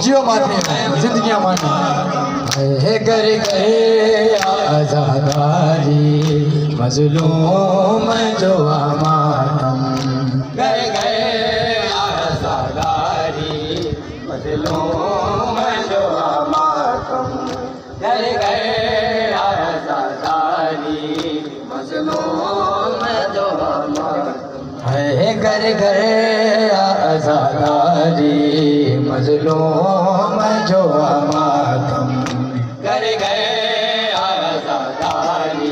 जियो माथे में जिंदगियां मानी है कर गए आज़ादारी मजलूम जो मातम कर गए आज़ादारी मजलूम जो मातम कर गए आज़ादारी मजलूम जो मातम है घर घर आज़ादारी मजलूम जो मातम कर गए आज़ादारी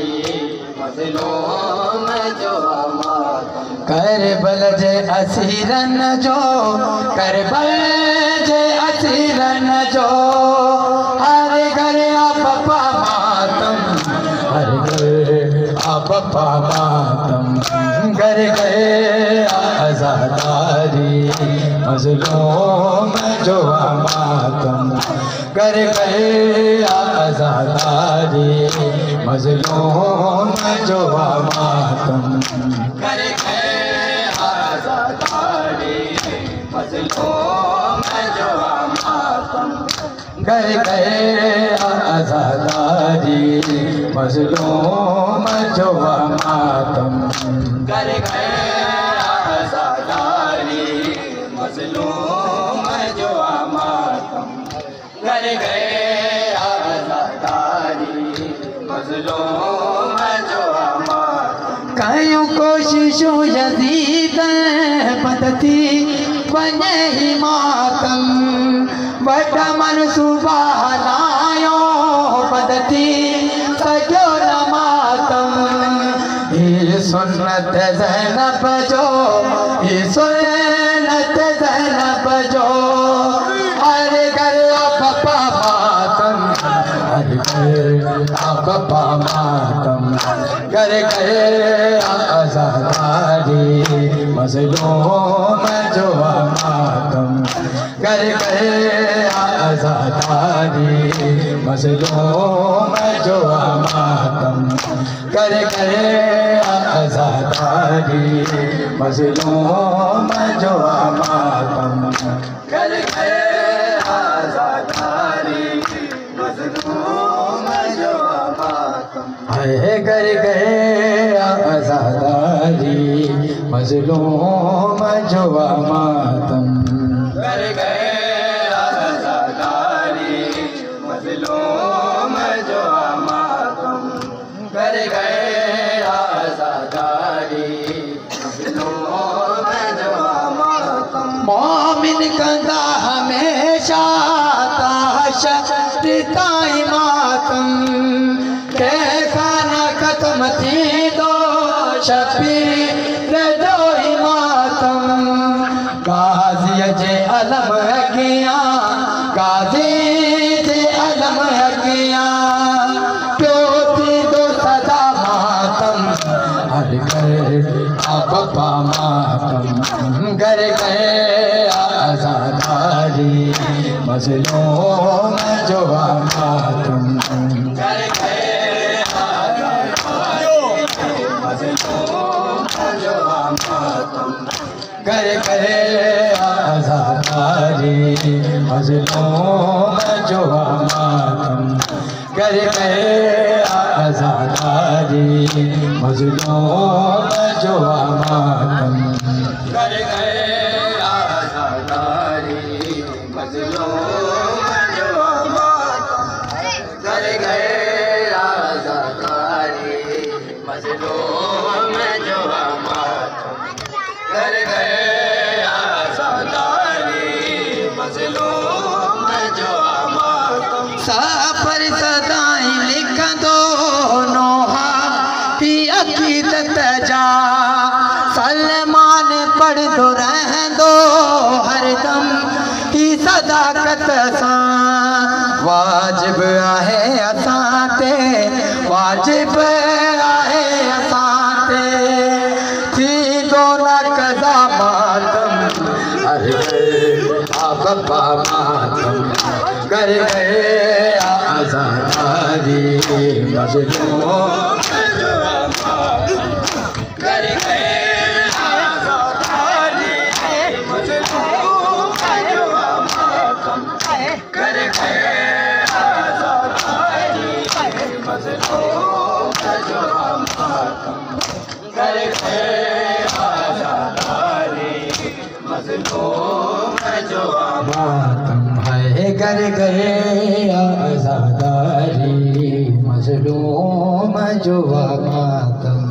मजलूम जो मातम करबल जे असीरन जो करबल जे असीरन जो हर घर आपा मातम हर घर आपा मातम कर गए आज़ादारी मजलूम जो मातम कर गए आज़ादारी मजलूम जो मातम कर गए आज़ादारी मजलूम जो मातम कर गए आज़ादारी मजलूम जो मातम कर गए आज़ादारी मजलूम जो मातम कर गए आज़ादारी मजलूम जो मातम कयूं कोशिशूं यज़ीद बदती वञे ही मातम वॾा मनसूबा हलायो बदती सॼो न मातम ही सुन्नत ज़ैनब जो ही सुन्नत ज़ैनब जो हर घर आपा मातम हर घर आपा मातम कर गए आज़ादारी मजलूम जो मातम कर गए आज़ादारी मजलूम जो मातम कर गए आज़ादारी मजलूम जो मातम कर गए आज़ादारी मजलूम जो मातम है कर गए आज़ादारी मजलूम जो मातम कर गए आज़ादारी मजलूम जो मातम कर गए आज़ादारी मजलूम जो मातम मोमिन कंदा हमेशा ताई मातम के खाना खत्म थी दो शबीर जो मातम गाज़ी जे अलम अगिया गाज़ी जे अलम अगिया प्यो थी दो सदा मातम हर घर आपा मातम घर गए आज़ादारी मजलूम जो मातम कर गए आज़ादारी मजलूम जो मातम कर गए आज़ादारी मजलूम जो मातम कर गए आज़ादारी मजलूम जो मातम कर गए आज़ादारी मजलूम जो मातम कर गए आज़ादारी मजलूम जो मातम कर गए आज़ादारी मजलूम जो मातम सापर सदाई लिखंदो नोहा की अकीदत जा सलमान पढ़दो रहंदो हरदम की सदाकत सां वाजिब आहे असां ते वाजिब आहे असां ते थींदो न कदा मातम हर आपा मातम कर गए आज़ादारी मजलूम जो मातम कर गए आज़ादारी मजलूम जो मातम मातम है कर गए आज़ादारी मज़लूम जुआ मातम